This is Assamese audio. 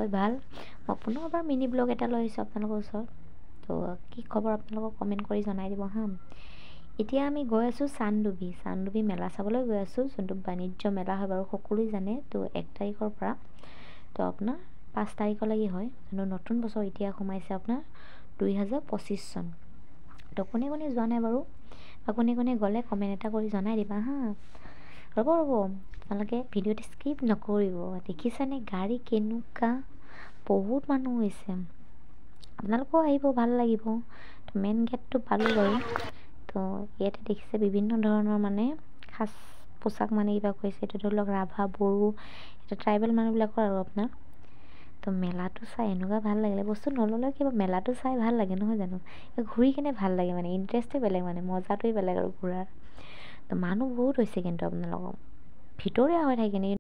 নিশ্চয় ভাল। মই পুনৰবাৰ মিনি ব্লগ এটা লৈ আহিছোঁ আপোনালোকৰ ওচৰত। তো কি খবৰ আপোনালোকক কমেণ্ট কৰি জনাই দিব হা। এতিয়া আমি গৈ আছোঁ চানডুবি মেলা চাবলৈ গৈ আছোঁ, যোনটো বাণিজ্য মেলা হয় বাৰু সকলোৱে জানে। তো 1 তাৰিখৰ পৰা তো আপোনাৰ 5 তাৰিখলৈকে হয়, যোনটো নতুন বছৰ এতিয়া সোমাইছে আপোনাৰ 2025 চন। তো কোনে কোনে যোৱা নাই বাৰু, বা কোনে কোনে গ'লে কমেণ্ট এটা কৰি জনাই দিবা হা। ৰ'ব আপোনালোকে ভিডিঅ'টো স্কিপ নকৰিব। দেখিছেনে গাড়ী কেনেকুৱা, বহুত মানুহ হৈছে। আপোনালোকেও আহিব, ভাল লাগিব। তো মেইন গেটটো পালোঁ বাৰু। তো ইয়াতে দেখিছে বিভিন্ন ধৰণৰ মানে সাজ পোছাক মানে কিবা কৈছে, এইটো ধৰি লওক ৰাভা, বড়ো, এটা ট্ৰাইবেল মানুহবিলাকৰ আৰু আপোনাৰ। তো মেলাটো চাই এনেকুৱা ভাল লাগিলে, বস্তু নল'লেও কিবা মেলাটো চাই ভাল লাগে নহয় জানো। ঘূৰি কিনে ভাল লাগে মানে, ইণ্টাৰেষ্টে বেলেগ মানে, মজাটোৱে বেলেগ আৰু ঘূৰাৰ। তো মানুহ বহুত হৈছে কিন্তু আপোনালোকৰ ভিতৰীয়া হৈ থাকে